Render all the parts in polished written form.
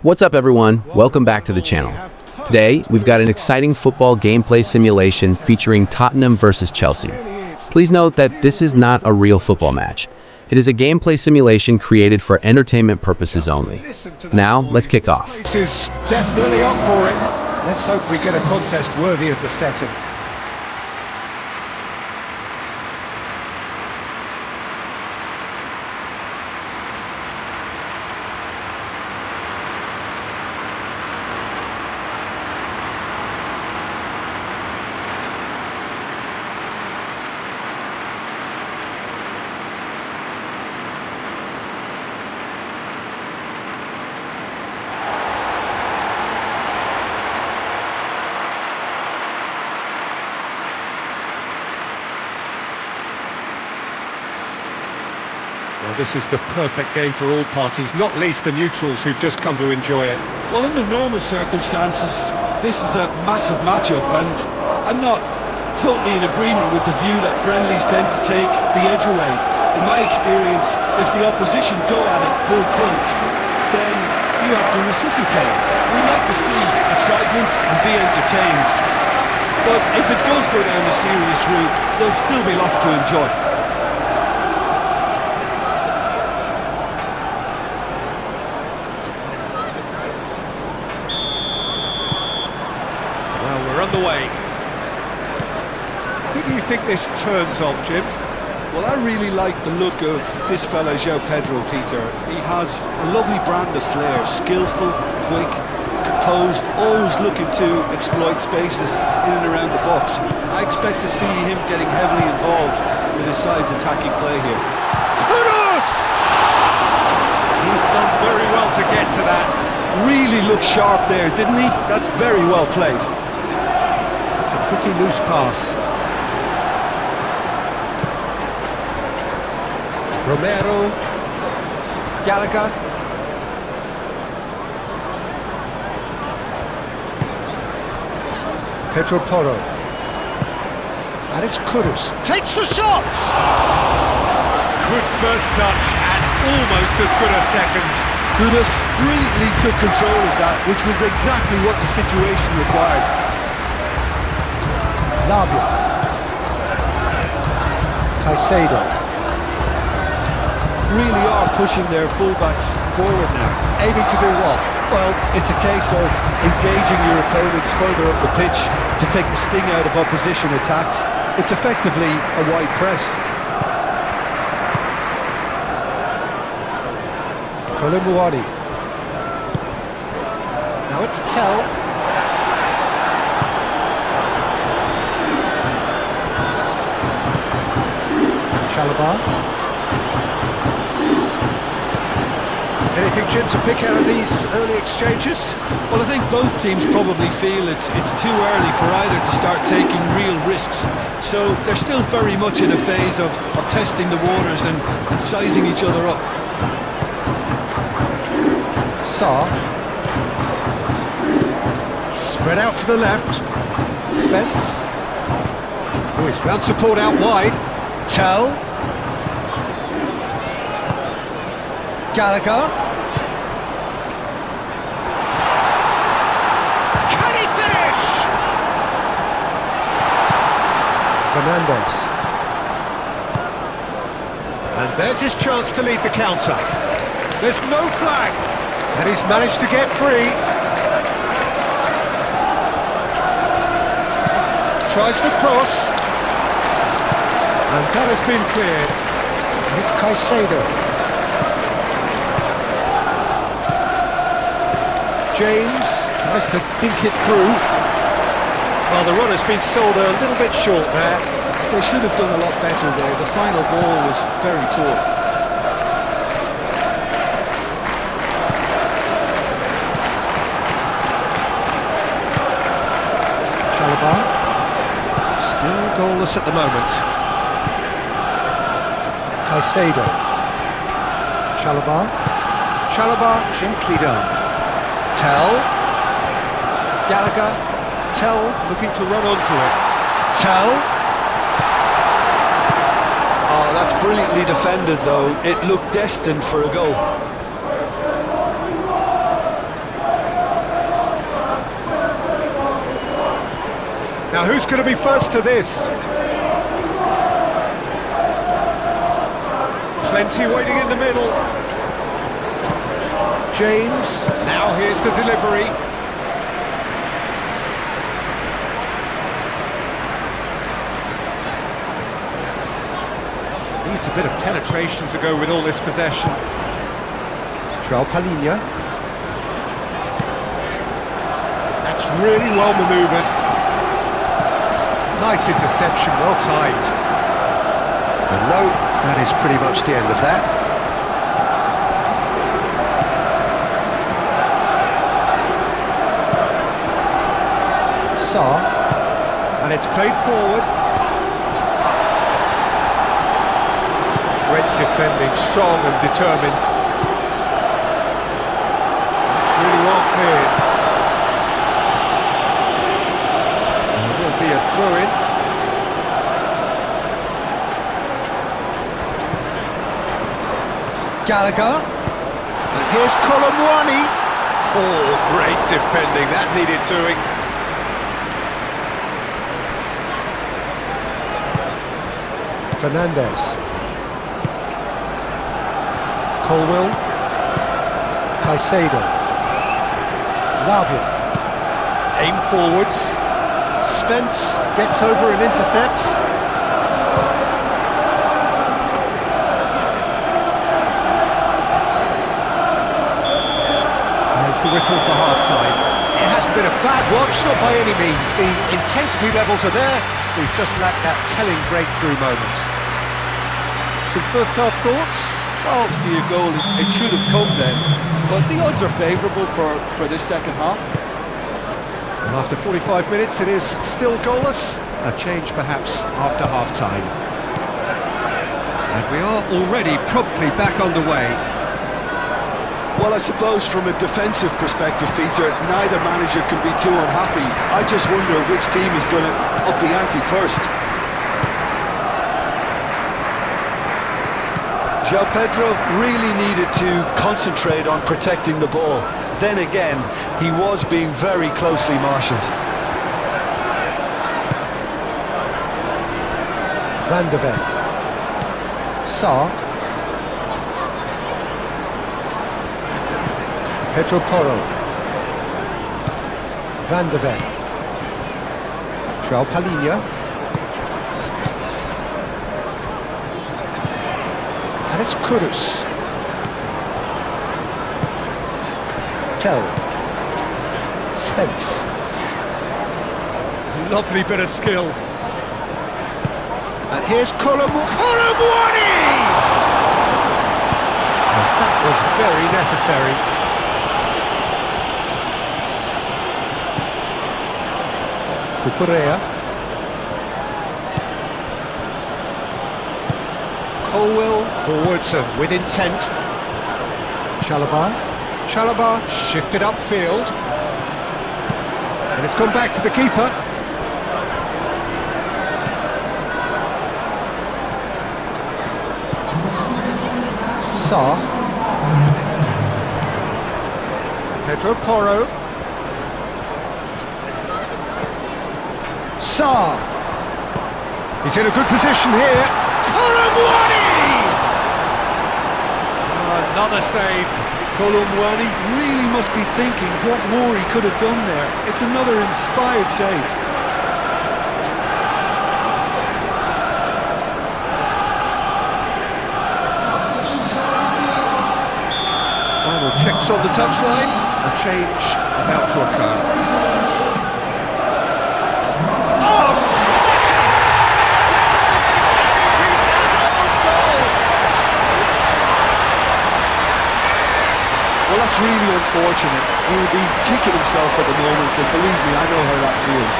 What's up everyone? Welcome back to the channel. Today, we've got an exciting football gameplay simulation featuring Tottenham versus Chelsea. Please note that this is not a real football match. It is a gameplay simulation created for entertainment purposes only. Now, let's kick off. This is definitely up for it. Let's hope we get a contest worthy of the setting. Well, this is the perfect game for all parties, not least the neutrals who've just come to enjoy it. Well, under normal circumstances, this is a massive matchup, and I'm not totally in agreement with the view that friendlies tend to take the edge away. In my experience, if the opposition go at it full tilt, then you have to reciprocate. We like to see excitement and be entertained, but if it does go down a serious route, there'll still be lots to enjoy. Underway. Who do you think this turns on, Jim? Well, I really like the look of this fella, João Pedro, Peter. He has a lovely brand of flair, skillful, quick, composed, always looking to exploit spaces in and around the box. I expect to see him getting heavily involved with his side's attacking play here. Kudos! He's done very well to get to that. Really looked sharp there, didn't he? That's very well played. Pretty loose pass. Romero, Gallagher. Pedro Porro. And it's Kudus. Takes the shot! Good first touch and almost as good a second. Kudus brilliantly took control of that, which was exactly what the situation required. Lavia. Caicedo. Really are pushing their fullbacks forward now. Aiming to do what? Well, it's a case of engaging your opponents further up the pitch to take the sting out of opposition attacks. It's effectively a wide press. Kolomuani. Now it's Tell. Chalobah. Anything, Jim, to pick out of these early exchanges? Well, I think both teams probably feel it's too early for either to start taking real risks. So they're still very much in a phase of testing the waters and sizing each other up. Sarr. Spread out to the left. Spence. Oh, he's found support out wide. Tell. Gallagher. Can he finish? Fernandes. And there's his chance to lead the counter. There's no flag. And he's managed to get free. Tries to cross. And that has been cleared. And it's Caicedo. James tries to dink it through. Well, the run has been sold a little bit short there. They should have done a lot better there. The final ball was very poor. Chalobah. Still goalless at the moment. Caicedo. Chalobah gently done. Tell. Gallagher. Tell looking to run onto it. Tell. Oh, that's brilliantly defended though. It looked destined for a goal. Now who's going to be first to this? Plenty waiting in the middle. James, now here's the delivery. Needs a bit of penetration to go with all this possession. Palinha. That's really well manoeuvred. Nice interception, well timed. And no, that is pretty much the end of that. And it's played forward. Great defending, strong and determined. It's really well cleared. There will be a throw-in. Gallagher. And here's Colomwani. Oh, great defending, that needed doing. Fernandez. Colwell. Caicedo. Lavia. Aim forwards. Spence gets over and intercepts. There's the whistle for half-time. It hasn't been a bad watch, not by any means. The intensity levels are there. We've just lacked that telling breakthrough moment. Some first-half thoughts? Well, see a goal, it should have come then, but the odds are favourable for this second half. And after 45 minutes it is still goalless. A change perhaps after half-time. And we are already promptly back underway. Well, I suppose from a defensive perspective, Peter, neither manager can be too unhappy. I just wonder which team is going to up the ante first. João Pedro really needed to concentrate on protecting the ball. Then again, he was being very closely marshalled. Van de Ven. Sarr. Pedro Porro. Van de Ven. João Palinha. And it's Kudus. Tell. Spence. Lovely bit of skill. And here's Colomwani! That was very necessary. Cucurella. Colwell forwards and with intent. Chalobah shifted upfield. And it's gone back to the keeper. Sarr. Pedro Porro. Sarr. He's in a good position here. Colomwani! Another save. Colomwani really must be thinking what more he could have done there. It's another inspired save. Final checks on the touchline. A change about to occur. Oh, smashing! It is an own goal! Well, that's really unfortunate. He'll be kicking himself at the moment, and believe me, I know how that feels.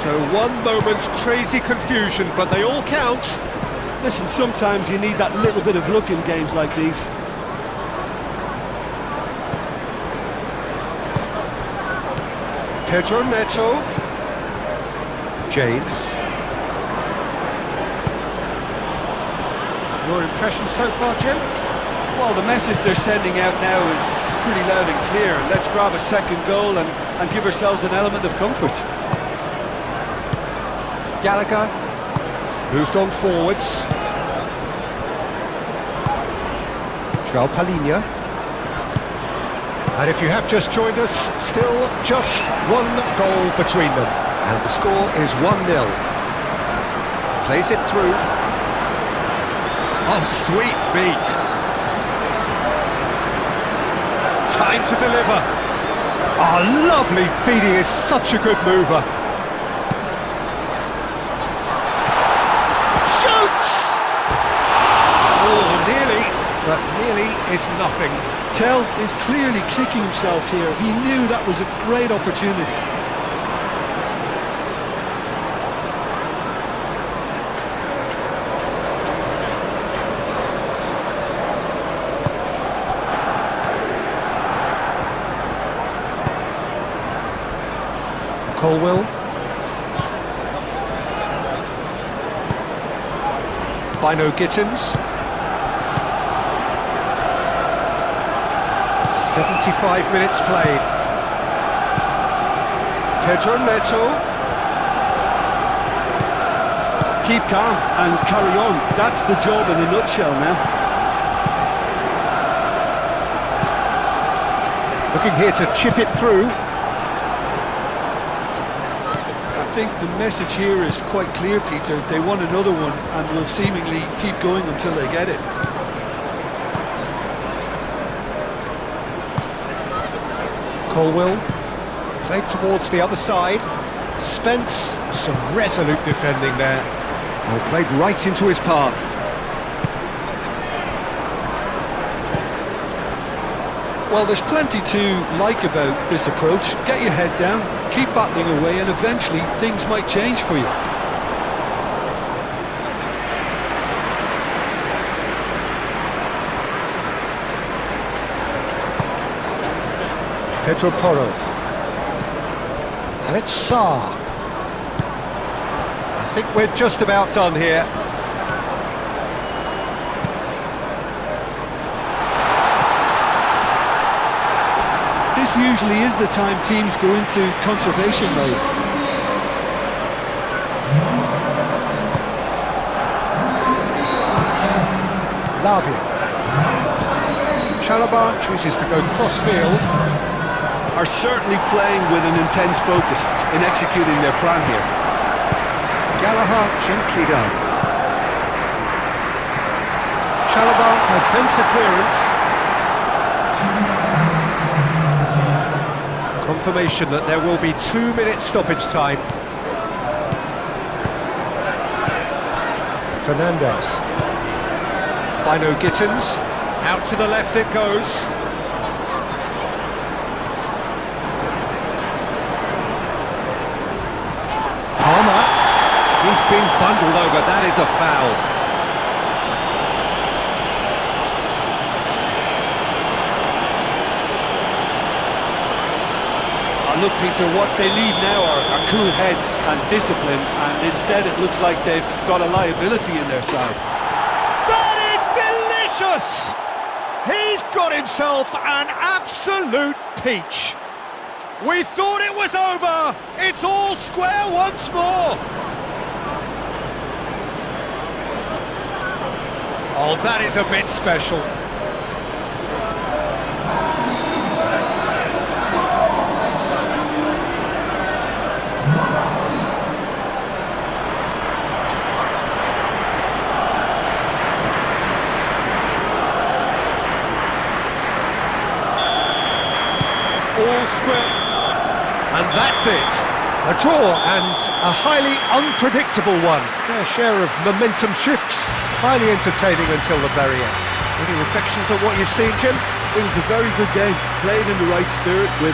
So one moment's crazy confusion, but they all count. Listen, sometimes you need that little bit of luck in games like these. Pedro Neto. James. Your impression so far, Jim? Well, the message they're sending out now is pretty loud and clear. Let's grab a second goal and give ourselves an element of comfort. Gallagher moved on forwards. João Palhinha. And if you have just joined us, still just one goal between them. And the score is 1-0. Plays it through. Oh, sweet feet. Time to deliver. Oh, lovely feet. He is such a good mover. Shoots! Oh, nearly, but nearly is nothing. Tell is clearly kicking himself here. He knew that was a great opportunity. Colwell. Bino Gittins. 75 minutes played. Pedro Neto. Keep calm and carry on. That's the job in a nutshell now. Looking here to chip it through. I think the message here is quite clear, Peter. They want another one and will seemingly keep going until they get it. Colwell played towards the other side. Spence, some resolute defending there. Oh, played right into his path. Well, there's plenty to like about this approach. Get your head down, keep battling away, and eventually things might change for you. Pedro Porro. And it's Sarr. I think we're just about done here. This usually is the time teams go into conservation mode. Lavia. Chalobah chooses to go cross-field. Are certainly playing with an intense focus in executing their plan here. Gallagher gently done. Chalobah attempts a clearance. Confirmation that there will be 2 minutes stoppage time. Fernandez. Bino Gittins. Out to the left it goes. Palmer. He's been bundled over. That is a foul. Look, Peter, what they need now are cool heads and discipline, and instead it looks like they've got a liability in their side. That is delicious! He's got himself an absolute peach. We thought it was over. It's all square once more. Oh, that is a bit special. All square, and that's it. A draw and a highly unpredictable one. Fair share of momentum shifts, highly entertaining until the very end. Any reflections on what you've seen, Jim? It was a very good game, played in the right spirit with